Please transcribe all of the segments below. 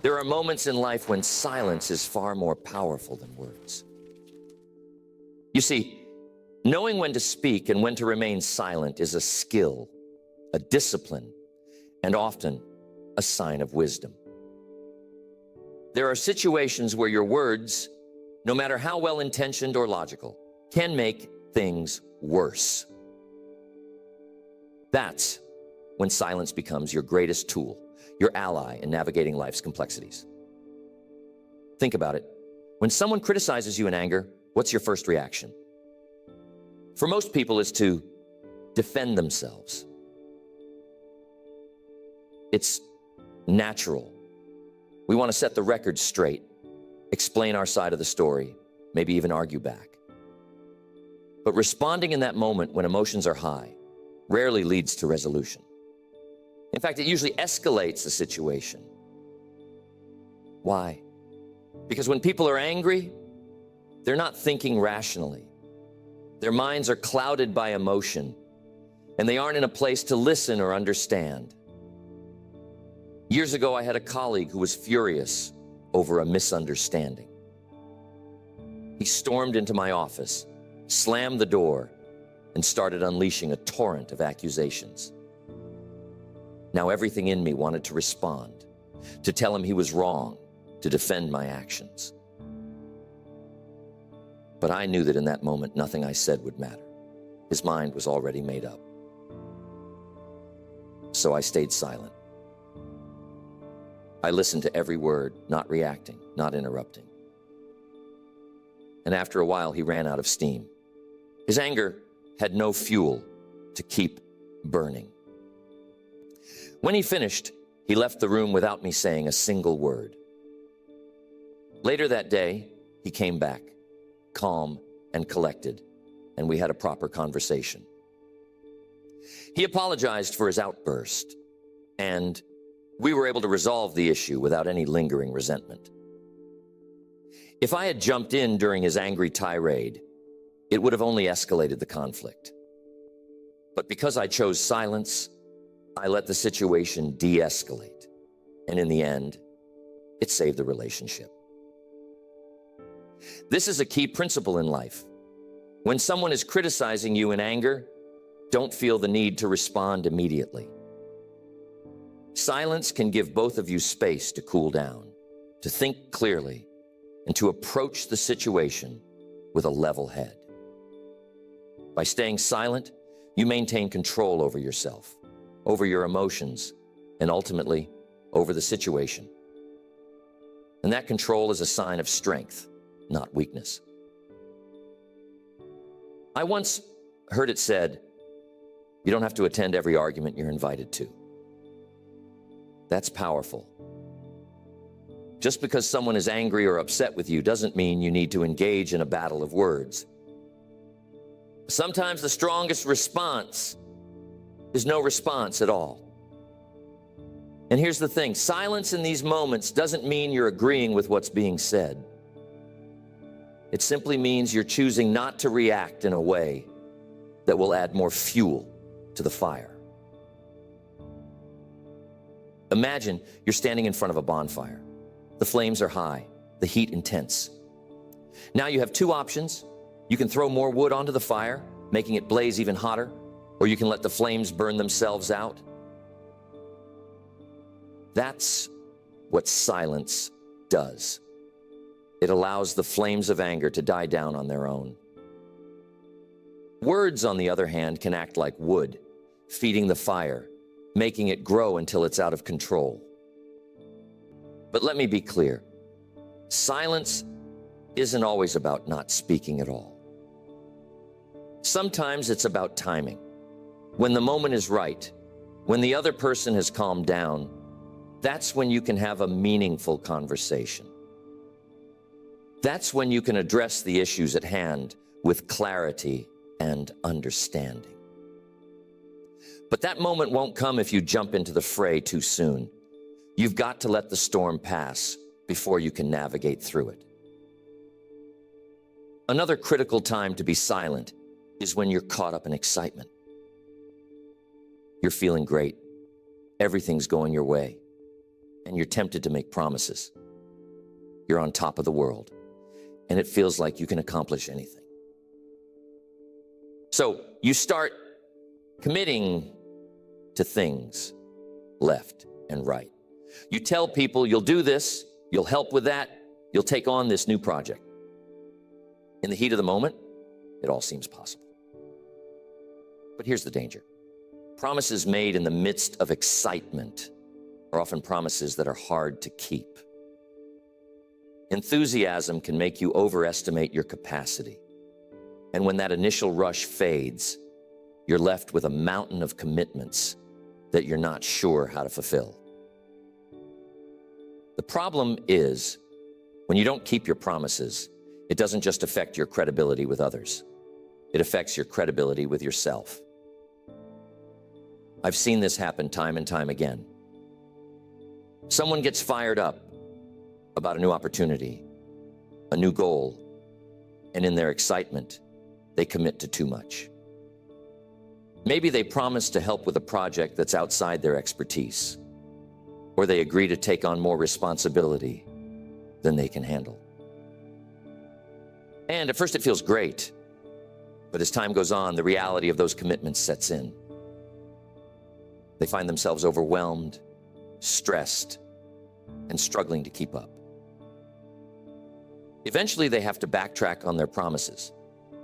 There are moments in life when silence is far more powerful than words. You see, knowing when to speak and when to remain silent is a skill, a discipline, and often a sign of wisdom. There are situations where your words, no matter how well-intentioned or logical, can make things worse. That's when silence becomes your greatest tool, your ally in navigating life's complexities. Think about it. When someone criticizes you in anger, what's your first reaction? For most people, it's to defend themselves. It's natural. We want to set the record straight, explain our side of the story, maybe even argue back. But responding in that moment when emotions are high rarely leads to resolution. In fact, it usually escalates the situation. Why? Because when people are angry, they're not thinking rationally. Their minds are clouded by emotion, and they aren't in a place to listen or understand. Years ago, I had a colleague who was furious over a misunderstanding. He stormed into my office, slammed the door, and started unleashing a torrent of accusations. Now everything in me wanted to respond, to tell him he was wrong, to defend my actions. But I knew that in that moment, nothing I said would matter. His mind was already made up. So I stayed silent. I listened to every word, not reacting, not interrupting. And after a while, he ran out of steam. His anger had no fuel to keep burning. When he finished, he left the room without me saying a single word. Later that day, he came back, calm and collected, and we had a proper conversation. He apologized for his outburst, and we were able to resolve the issue without any lingering resentment. If I had jumped in during his angry tirade, it would have only escalated the conflict. But because I chose silence, I let the situation de-escalate, and in the end, it saved the relationship. This is a key principle in life. When someone is criticizing you in anger, don't feel the need to respond immediately. Silence can give both of you space to cool down, to think clearly, and to approach the situation with a level head. By staying silent, you maintain control over yourself, over your emotions, and ultimately, over the situation. And that control is a sign of strength, not weakness. I once heard it said, you don't have to attend every argument you're invited to. That's powerful. Just because someone is angry or upset with you doesn't mean you need to engage in a battle of words. Sometimes the strongest response is no response at all. And here's the thing, silence in these moments doesn't mean you're agreeing with what's being said. It simply means you're choosing not to react in a way that will add more fuel to the fire. Imagine you're standing in front of a bonfire. The flames are high, the heat intense. Now you have two options. You can throw more wood onto the fire, making it blaze even hotter, or you can let the flames burn themselves out. That's what silence does. It allows the flames of anger to die down on their own. Words, on the other hand, can act like wood, feeding the fire, making it grow until it's out of control. But let me be clear. Silence isn't always about not speaking at all. Sometimes it's about timing. When the moment is right, when the other person has calmed down, that's when you can have a meaningful conversation. That's when you can address the issues at hand with clarity and understanding. But that moment won't come if you jump into the fray too soon. You've got to let the storm pass before you can navigate through it. Another critical time to be silent is when you're caught up in excitement. You're feeling great. Everything's going your way. and you're tempted to make promises. You're on top of the world, and it feels like you can accomplish anything. So you start committing to things left and right. You tell people you'll do this, you'll help with that, you'll take on this new project. In the heat of the moment, it all seems possible. But here's the danger. Promises made in the midst of excitement are often promises that are hard to keep. Enthusiasm can make you overestimate your capacity. And when that initial rush fades, you're left with a mountain of commitments that you're not sure how to fulfill. The problem is, when you don't keep your promises, it doesn't just affect your credibility with others. It affects your credibility with yourself. I've seen this happen time and time again. Someone gets fired up about a new opportunity, a new goal, and in their excitement, they commit to too much. Maybe they promise to help with a project that's outside their expertise, or they agree to take on more responsibility than they can handle. And at first it feels great, but as time goes on, the reality of those commitments sets in. They find themselves overwhelmed, stressed, and struggling to keep up. Eventually, they have to backtrack on their promises,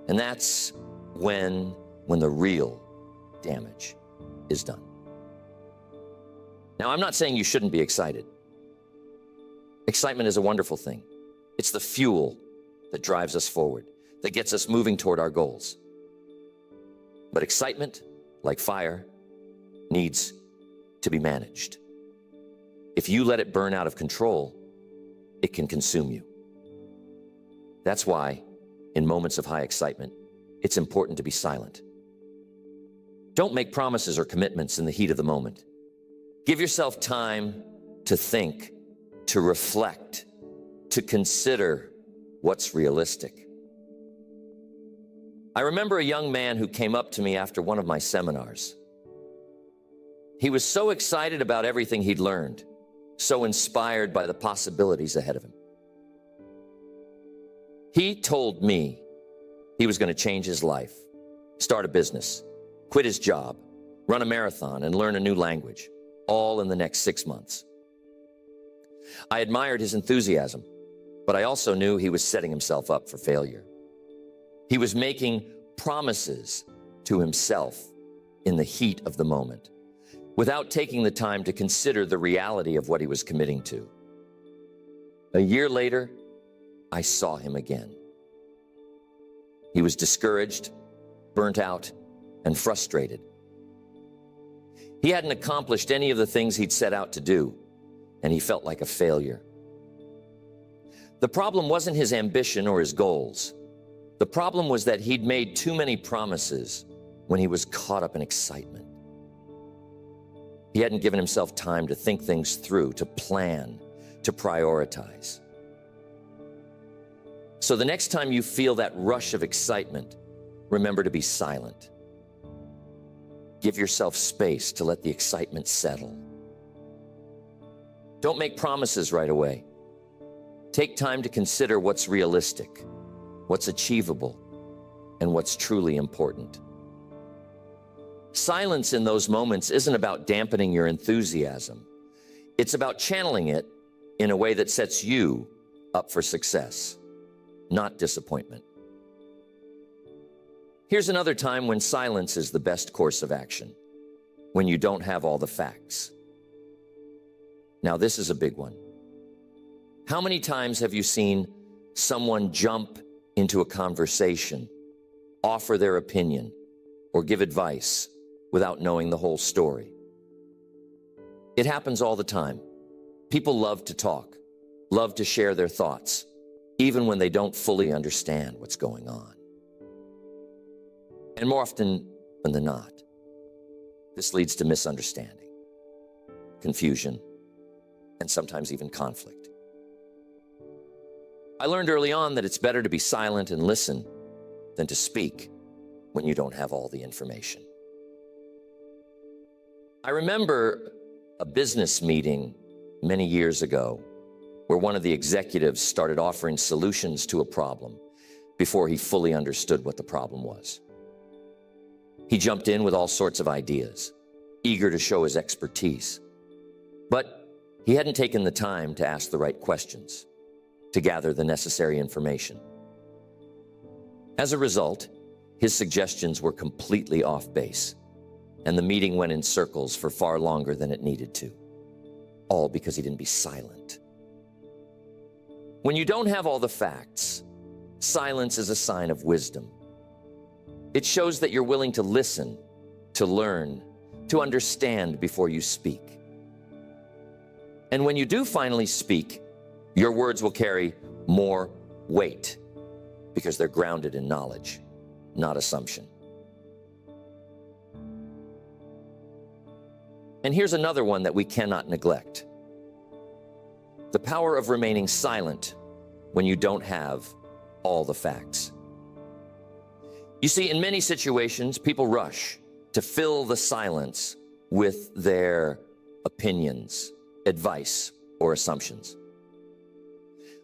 and that's when the real damage is done. Now, I'm not saying you shouldn't be excited. Excitement is a wonderful thing. It's the fuel that drives us forward, that gets us moving toward our goals. But excitement, like fire, needs to be managed. If you let it burn out of control, it can consume you. That's why, in moments of high excitement, it's important to be silent. Don't make promises or commitments in the heat of the moment. Give yourself time to think, to reflect, to consider what's realistic. I remember a young man who came up to me after one of my seminars. He was so excited about everything he'd learned, so inspired by the possibilities ahead of him. He told me he was going to change his life, start a business, quit his job, run a marathon, and learn a new language, all in the next 6 months. I admired his enthusiasm, but I also knew he was setting himself up for failure. He was making promises to himself in the heat of the moment, without taking the time to consider the reality of what he was committing to. A year later, I saw him again. He was discouraged, burnt out, and frustrated. He hadn't accomplished any of the things he'd set out to do, and he felt like a failure. The problem wasn't his ambition or his goals. The problem was that he'd made too many promises when he was caught up in excitement. He hadn't given himself time to think things through, to plan, to prioritize. So the next time you feel that rush of excitement, remember to be silent. Give yourself space to let the excitement settle. Don't make promises right away. Take time to consider what's realistic, what's achievable, and what's truly important. Silence in those moments isn't about dampening your enthusiasm. It's about channeling it in a way that sets you up for success, not disappointment. Here's another time when silence is the best course of action, when you don't have all the facts. Now, this is a big one. How many times have you seen someone jump into a conversation, offer their opinion, or give advice without knowing the whole story? It happens all the time. People love to talk, love to share their thoughts, even when they don't fully understand what's going on. And more often than not, this leads to misunderstanding, confusion, and sometimes even conflict. I learned early on that it's better to be silent and listen than to speak when you don't have all the information. I remember a business meeting many years ago where one of the executives started offering solutions to a problem before he fully understood what the problem was. He jumped in with all sorts of ideas, eager to show his expertise. But he hadn't taken the time to ask the right questions, to gather the necessary information. As a result, his suggestions were completely off base, and the meeting went in circles for far longer than it needed to, all because he didn't be silent. When you don't have all the facts, silence is a sign of wisdom. It shows that you're willing to listen, to learn, to understand before you speak. And when you do finally speak, your words will carry more weight because they're grounded in knowledge, not assumption. And here's another one that we cannot neglect: the power of remaining silent when you don't have all the facts. You see, in many situations, people rush to fill the silence with their opinions, advice, or assumptions.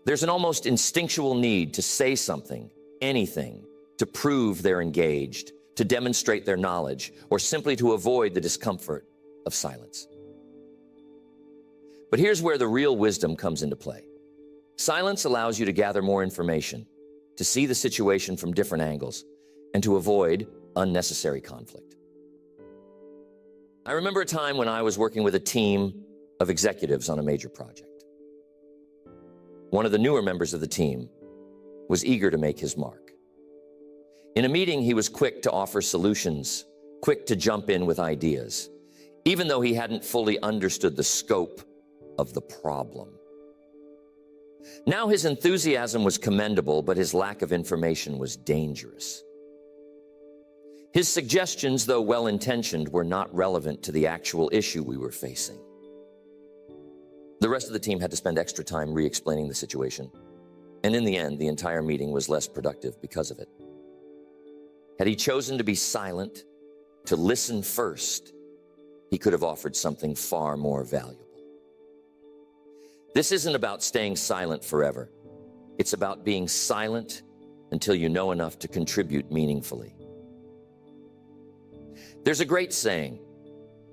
There's an almost instinctual need to say something, anything, to prove they're engaged, to demonstrate their knowledge, or simply to avoid the discomfort of silence. But here's where the real wisdom comes into play. Silence allows you to gather more information, to see the situation from different angles, and to avoid unnecessary conflict. I remember a time when I was working with a team of executives on a major project. One of the newer members of the team was eager to make his mark. In a meeting, he was quick to offer solutions, quick to jump in with ideas, even though he hadn't fully understood the scope of the problem. Now his enthusiasm was commendable, but his lack of information was dangerous. His suggestions, though well-intentioned, were not relevant to the actual issue we were facing. The rest of the team had to spend extra time re-explaining the situation, and in the end, the entire meeting was less productive because of it. Had he chosen to be silent, to listen first, he could have offered something far more valuable. This isn't about staying silent forever. It's about being silent until you know enough to contribute meaningfully. There's a great saying: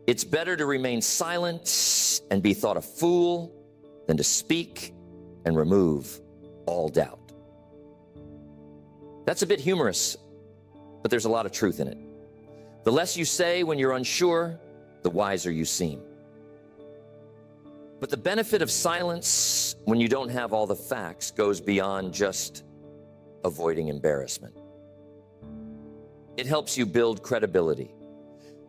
it's better to remain silent and be thought a fool than to speak and remove all doubt. That's a bit humorous, but there's a lot of truth in it. The less you say when you're unsure, the wiser you seem. But the benefit of silence when you don't have all the facts goes beyond just avoiding embarrassment. It helps you build credibility.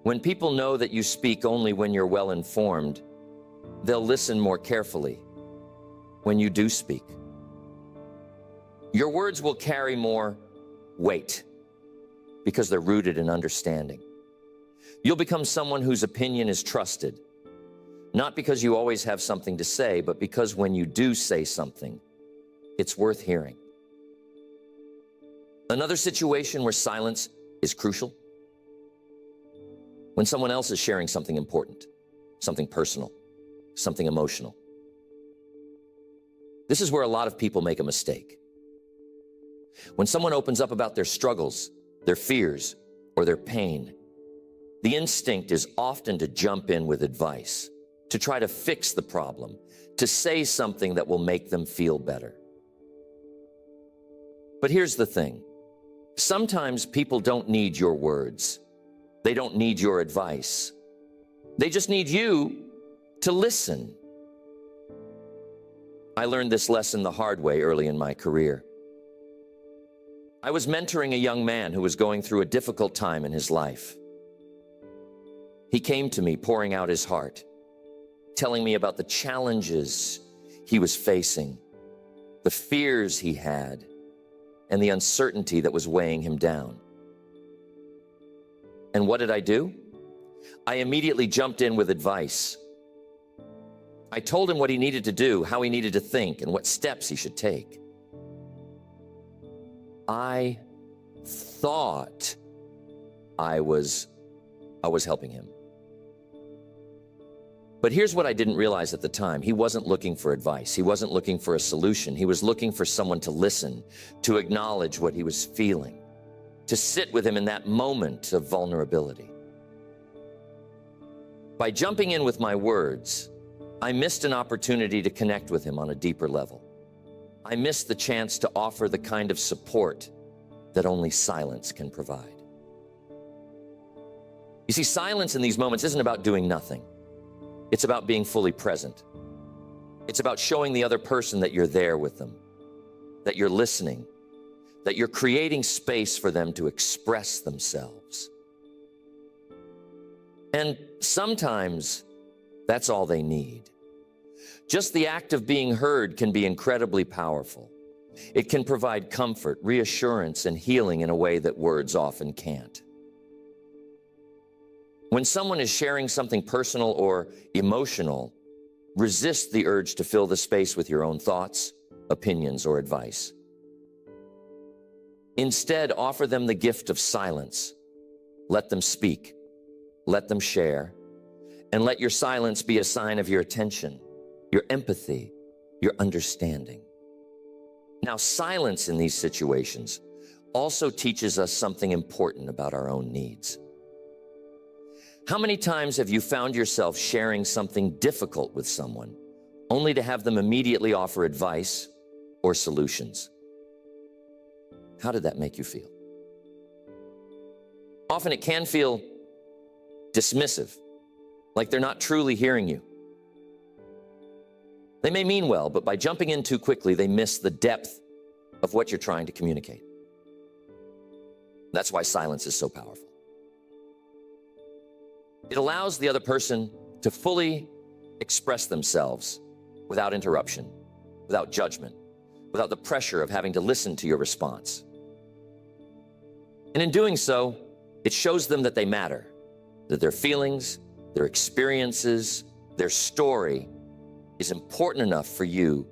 When people know that you speak only when you're well informed, they'll listen more carefully when you do speak. Your words will carry more weight because they're rooted in understanding. You'll become someone whose opinion is trusted, not because you always have something to say, but because when you do say something, it's worth hearing. Another situation where silence is crucial: when someone else is sharing something important, something personal, something emotional. This is where a lot of people make a mistake. When someone opens up about their struggles, their fears, or their pain, the instinct is often to jump in with advice, to try to fix the problem, to say something that will make them feel better. But here's the thing. Sometimes people don't need your words. They don't need your advice. They just need you to listen. I learned this lesson the hard way early in my career. I was mentoring a young man who was going through a difficult time in his life. He came to me pouring out his heart, telling me about the challenges he was facing, the fears he had, and the uncertainty that was weighing him down. And what did I do? I immediately jumped in with advice. I told him what he needed to do, how he needed to think, and what steps he should take. I thought I was helping him. But here's what I didn't realize at the time. He wasn't looking for advice. He wasn't looking for a solution. He was looking for someone to listen, to acknowledge what he was feeling, to sit with him in that moment of vulnerability. By jumping in with my words, I missed an opportunity to connect with him on a deeper level. I missed the chance to offer the kind of support that only silence can provide. You see, silence in these moments isn't about doing nothing. It's about being fully present. It's about showing the other person that you're there with them, that you're listening, that you're creating space for them to express themselves. And sometimes that's all they need. Just the act of being heard can be incredibly powerful. It can provide comfort, reassurance, and healing in a way that words often can't. When someone is sharing something personal or emotional, resist the urge to fill the space with your own thoughts, opinions, or advice. Instead, offer them the gift of silence. Let them speak, let them share, and let your silence be a sign of your attention, your empathy, your understanding. Now, silence in these situations also teaches us something important about our own needs. How many times have you found yourself sharing something difficult with someone, only to have them immediately offer advice or solutions? How did that make you feel? Often it can feel dismissive, like they're not truly hearing you. They may mean well, but by jumping in too quickly, they miss the depth of what you're trying to communicate. That's why silence is so powerful. It allows the other person to fully express themselves without interruption, without judgment, without the pressure of having to listen to your response. And in doing so, it shows them that they matter, that their feelings, their experiences, their story is important enough for you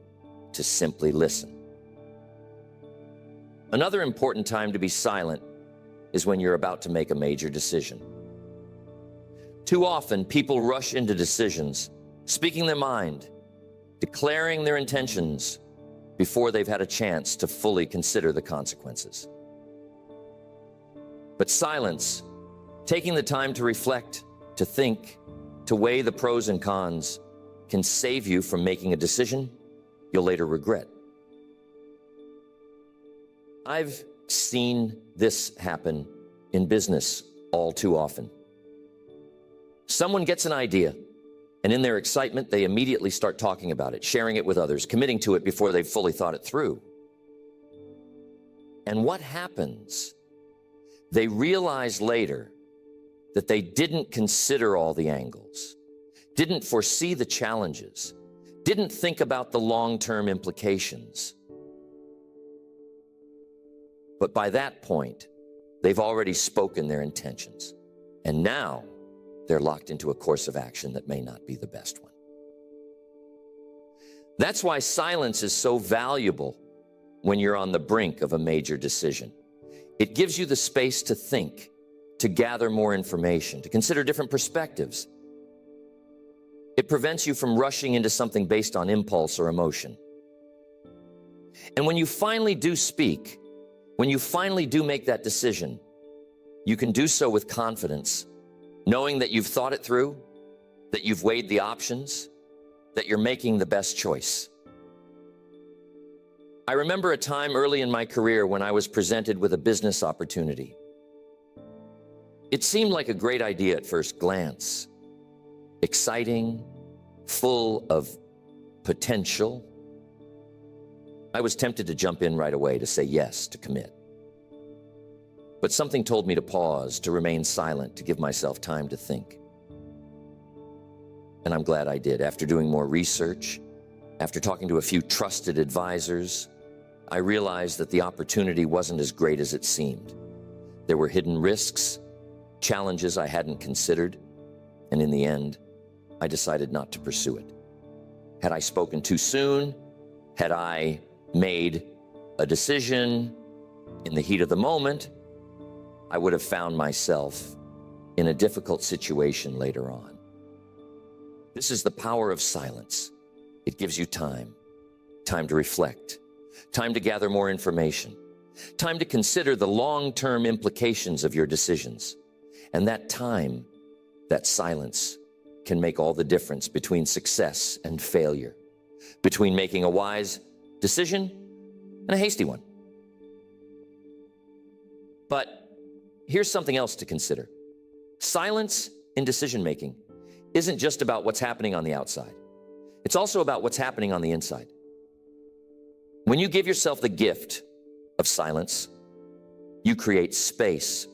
to simply listen. Another important time to be silent is when you're about to make a major decision. Too often, people rush into decisions, speaking their mind, declaring their intentions before they've had a chance to fully consider the consequences. But silence, taking the time to reflect, to think, to weigh the pros and cons, can save you from making a decision you'll later regret. I've seen this happen in business all too often. Someone gets an idea, and in their excitement, they immediately start talking about it, sharing it with others, committing to it before they've fully thought it through. And what happens? They realize later that they didn't consider all the angles, didn't foresee the challenges, didn't think about the long-term implications. But by that point, they've already spoken their intentions, and now they're locked into a course of action that may not be the best one. That's why silence is so valuable when you're on the brink of a major decision. It gives you the space to think, to gather more information, to consider different perspectives. It prevents you from rushing into something based on impulse or emotion. And when you finally do speak, when you finally do make that decision, you can do so with confidence, knowing that you've thought it through, that you've weighed the options, that you're making the best choice. I remember a time early in my career when I was presented with a business opportunity. It seemed like a great idea at first glance, exciting, full of potential. I was tempted to jump in right away, to say yes, to commit. But something told me to pause, to remain silent, to give myself time to think. And I'm glad I did. After doing more research, after talking to a few trusted advisors, I realized that the opportunity wasn't as great as it seemed. There were hidden risks, challenges I hadn't considered, and in the end, I decided not to pursue it. Had I spoken too soon? Had I made a decision in the heat of the moment? I would have found myself in a difficult situation later on. This is the power of silence. It gives you time to reflect, time to gather more information, time to consider the long-term implications of your decisions. And that time, that silence, can make all the difference between success and failure, between making a wise decision and a hasty one. But here's something else to consider. Silence in decision-making isn't just about what's happening on the outside. It's also about what's happening on the inside. When you give yourself the gift of silence, you create space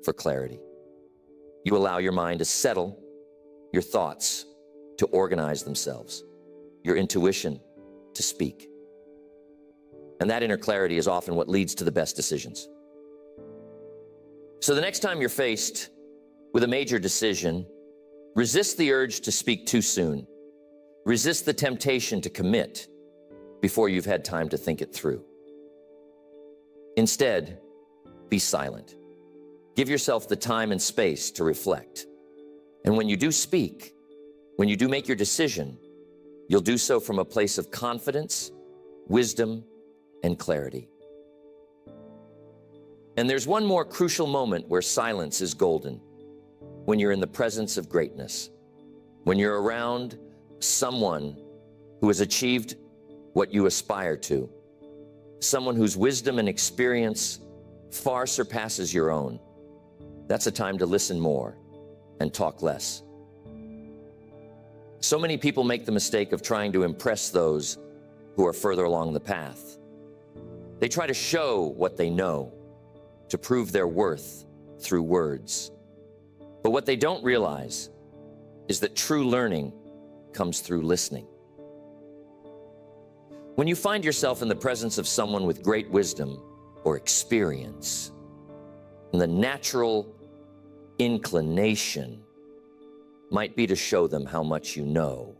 for clarity. You allow your mind to settle, your thoughts to organize themselves, your intuition to speak. And that inner clarity is often what leads to the best decisions. So the next time you're faced with a major decision, resist the urge to speak too soon. Resist the temptation to commit before you've had time to think it through. Instead, be silent. Give yourself the time and space to reflect. And when you do speak, when you do make your decision, you'll do so from a place of confidence, wisdom, and clarity. And there's one more crucial moment where silence is golden: when you're in the presence of greatness, when you're around someone who has achieved what you aspire to, someone whose wisdom and experience far surpasses your own. That's a time to listen more and talk less. So many people make the mistake of trying to impress those who are further along the path. They try to show what they know, to prove their worth through words. But what they don't realize is that true learning comes through listening. When you find yourself in the presence of someone with great wisdom or experience, the natural inclination might be to show them how much you know,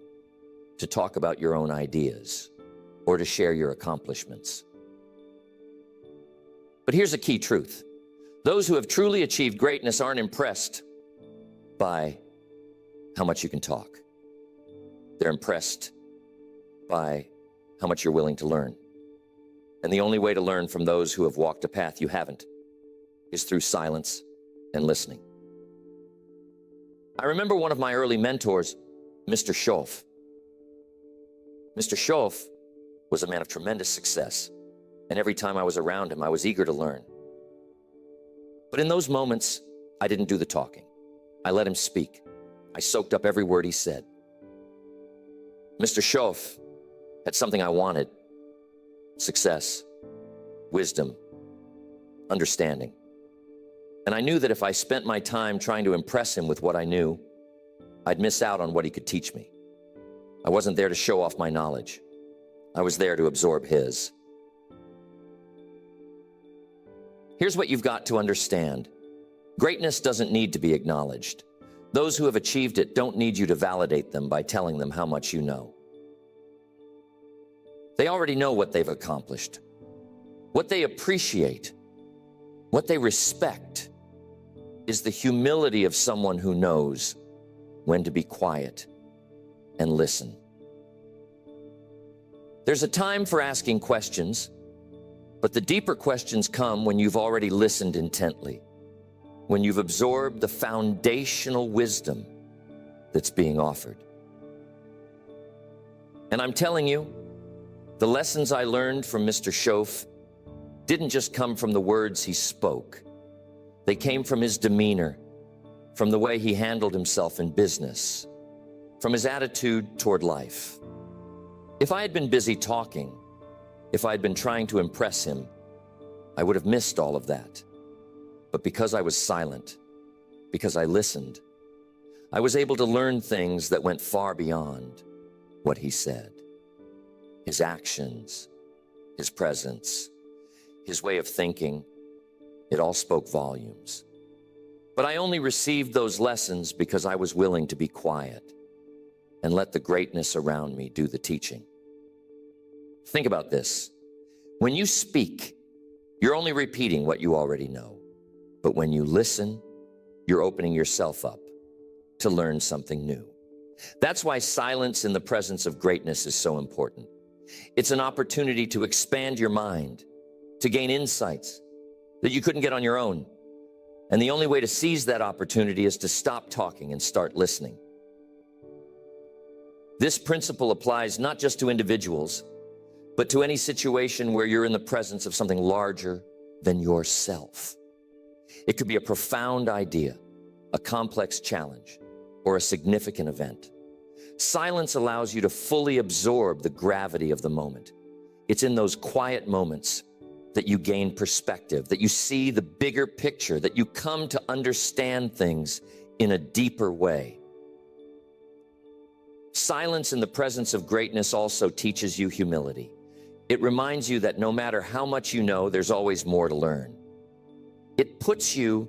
to talk about your own ideas, or to share your accomplishments. But here's a key truth. Those who have truly achieved greatness aren't impressed by how much you can talk. They're impressed by how much you're willing to learn. And the only way to learn from those who have walked a path you haven't is through silence and listening. I remember one of my early mentors, Mr. Schoff. Mr. Schoff was a man of tremendous success, and every time I was around him, I was eager to learn. But in those moments, I didn't do the talking. I let him speak. I soaked up every word he said. Mr. Schoff had something I wanted: success, wisdom, understanding. And I knew that if I spent my time trying to impress him with what I knew, I'd miss out on what he could teach me. I wasn't there to show off my knowledge. I was there to absorb his. Here's what you've got to understand. Greatness doesn't need to be acknowledged. Those who have achieved it don't need you to validate them by telling them how much you know. They already know what they've accomplished. What they appreciate, what they respect, is the humility of someone who knows when to be quiet and listen. There's a time for asking questions, but the deeper questions come when you've already listened intently, when you've absorbed the foundational wisdom that's being offered. And I'm telling you, the lessons I learned from Mr. Schoff didn't just come from the words he spoke. They came from his demeanor, from the way he handled himself in business, from his attitude toward life. If I had been busy talking, if I had been trying to impress him, I would have missed all of that. But because I was silent, because I listened, I was able to learn things that went far beyond what he said. His actions, his presence, his way of thinking, it all spoke volumes. But I only received those lessons because I was willing to be quiet and let the greatness around me do the teaching. Think about this. When you speak, you're only repeating what you already know. But when you listen, you're opening yourself up to learn something new. That's why silence in the presence of greatness is so important. It's an opportunity to expand your mind, to gain insights that you couldn't get on your own. And the only way to seize that opportunity is to stop talking and start listening. This principle applies not just to individuals, but to any situation where you're in the presence of something larger than yourself. It could be a profound idea, a complex challenge, or a significant event. Silence allows you to fully absorb the gravity of the moment. It's in those quiet moments that you gain perspective, that you see the bigger picture, that you come to understand things in a deeper way. Silence in the presence of greatness also teaches you humility. It reminds you that no matter how much you know, there's always more to learn. It puts you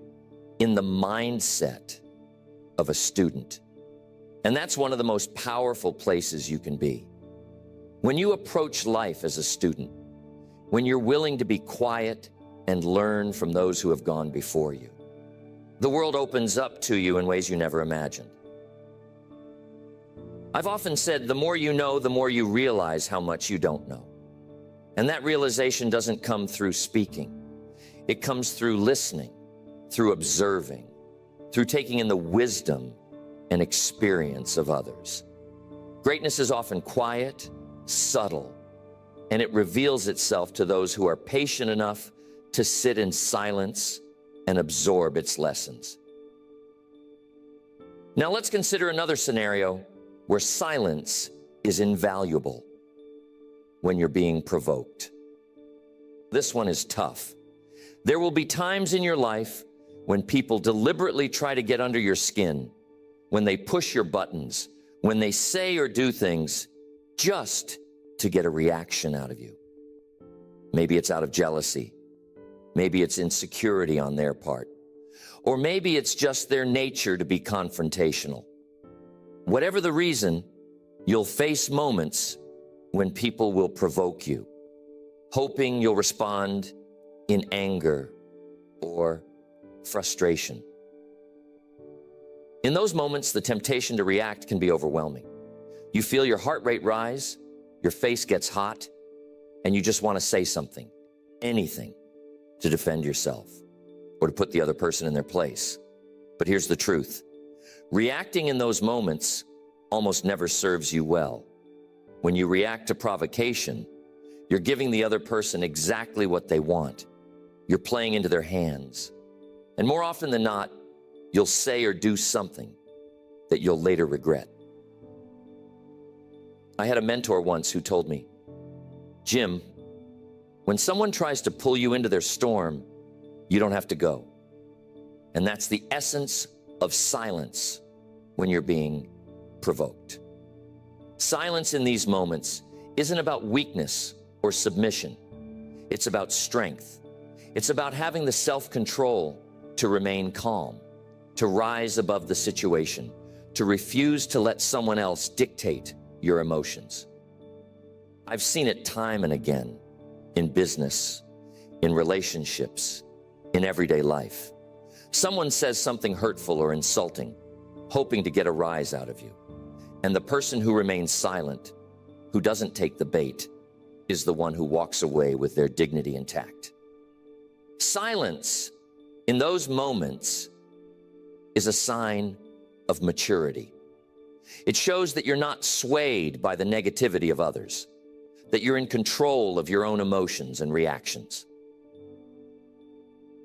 in the mindset of a student. And that's one of the most powerful places you can be. When you approach life as a student, when you're willing to be quiet and learn from those who have gone before you, the world opens up to you in ways you never imagined. I've often said, the more you know, the more you realize how much you don't know. And that realization doesn't come through speaking. It comes through listening, through observing, through taking in the wisdom and experience of others. Greatness is often quiet, subtle, and it reveals itself to those who are patient enough to sit in silence and absorb its lessons. Now let's consider another scenario where silence is invaluable when you're being provoked. This one is tough. There will be times in your life when people deliberately try to get under your skin, when they push your buttons, when they say or do things just to get a reaction out of you. Maybe it's out of jealousy. Maybe it's insecurity on their part. Or maybe it's just their nature to be confrontational. Whatever the reason, you'll face moments when people will provoke you, hoping you'll respond in anger or frustration. In those moments, the temptation to react can be overwhelming. You feel your heart rate rise, your face gets hot, and you just want to say something, anything, to defend yourself or to put the other person in their place. But here's the truth. Reacting in those moments almost never serves you well. When you react to provocation, you're giving the other person exactly what they want. You're playing into their hands. And more often than not, you'll say or do something that you'll later regret. I had a mentor once who told me, Jim, when someone tries to pull you into their storm, you don't have to go. And that's the essence of silence when you're being provoked. Silence in these moments isn't about weakness or submission. It's about strength. It's about having the self-control to remain calm, to rise above the situation, to refuse to let someone else dictate your emotions. I've seen it time and again in business, in relationships, in everyday life. Someone says something hurtful or insulting, hoping to get a rise out of you. And the person who remains silent, who doesn't take the bait, is the one who walks away with their dignity intact. Silence in those moments is a sign of maturity. It shows that you're not swayed by the negativity of others, that you're in control of your own emotions and reactions.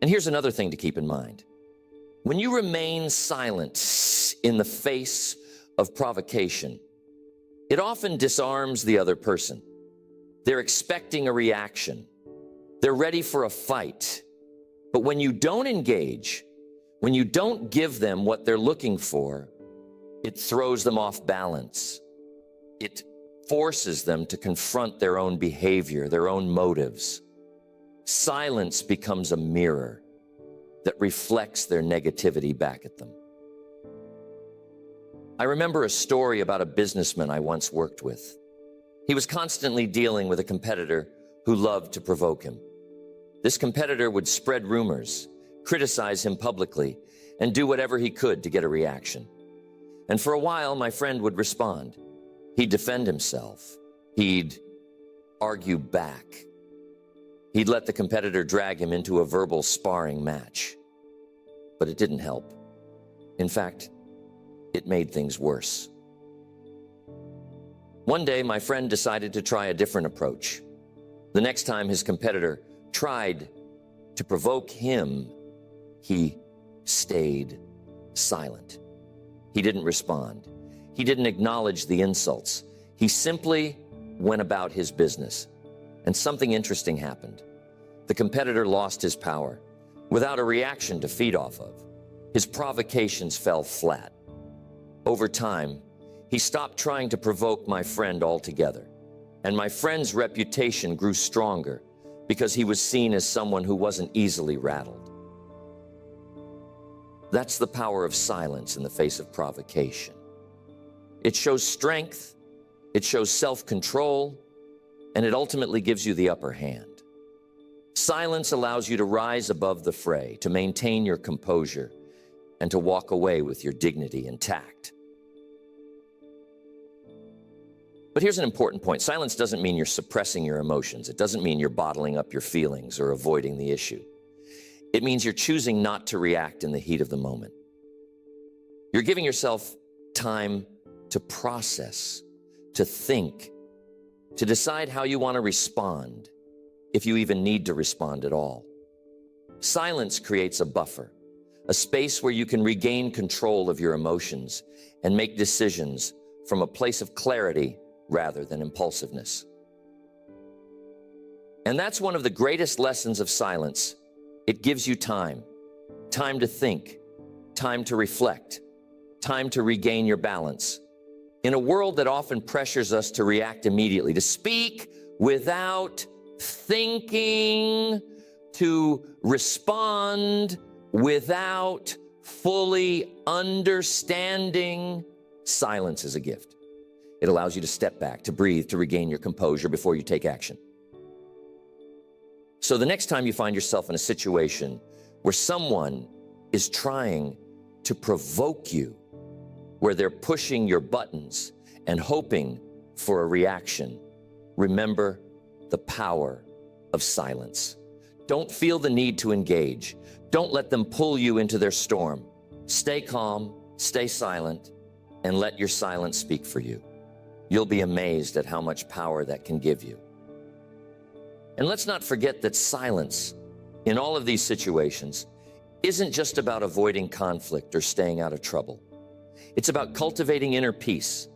And here's another thing to keep in mind. When you remain silent in the face of provocation, it often disarms the other person. They're expecting a reaction. They're ready for a fight. But when you don't engage, when you don't give them what they're looking for, it throws them off balance. It forces them to confront their own behavior, their own motives. Silence becomes a mirror that reflects their negativity back at them. I remember a story about a businessman I once worked with. He was constantly dealing with a competitor who loved to provoke him. This competitor would spread rumors, criticize him publicly, and do whatever he could to get a reaction. And for a while, my friend would respond. He'd defend himself. He'd argue back. He'd let the competitor drag him into a verbal sparring match. But it didn't help. In fact, it made things worse. One day, my friend decided to try a different approach. The next time his competitor tried to provoke him, he stayed silent. He didn't respond. He didn't acknowledge the insults. He simply went about his business. And something interesting happened. The competitor lost his power without a reaction to feed off of. His provocations fell flat. Over time, he stopped trying to provoke my friend altogether. And my friend's reputation grew stronger because he was seen as someone who wasn't easily rattled. That's the power of silence in the face of provocation. It shows strength, it shows self-control, and it ultimately gives you the upper hand. Silence allows you to rise above the fray, to maintain your composure, and to walk away with your dignity intact. But here's an important point. Silence doesn't mean you're suppressing your emotions. It doesn't mean you're bottling up your feelings or avoiding the issue. It means you're choosing not to react in the heat of the moment. You're giving yourself time to process, to think, to decide how you want to respond, if you even need to respond at all. Silence creates a buffer, a space where you can regain control of your emotions and make decisions from a place of clarity rather than impulsiveness. And that's one of the greatest lessons of silence. It gives you time to think, time to reflect, time to regain your balance. In a world that often pressures us to react immediately, to speak without thinking, to respond without fully understanding, silence is a gift. It allows you to step back, to breathe, to regain your composure before you take action. So the next time you find yourself in a situation where someone is trying to provoke you, where they're pushing your buttons and hoping for a reaction, remember the power of silence. Don't feel the need to engage. Don't let them pull you into their storm. Stay calm, stay silent, and let your silence speak for you. You'll be amazed at how much power that can give you. And let's not forget that silence in all of these situations isn't just about avoiding conflict or staying out of trouble. It's about cultivating inner peace.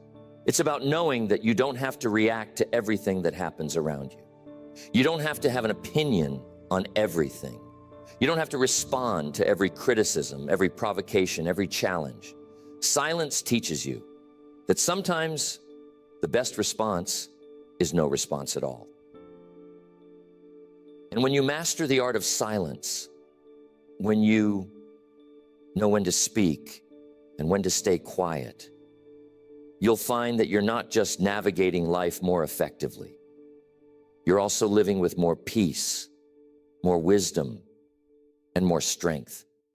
It's about knowing that you don't have to react to everything that happens around you. You don't have to have an opinion on everything. You don't have to respond to every criticism, every provocation, every challenge. Silence teaches you that sometimes the best response is no response at all. And when you master the art of silence, when you know when to speak and when to stay quiet, you'll find that you're not just navigating life more effectively. You're also living with more peace, more wisdom, and more strength.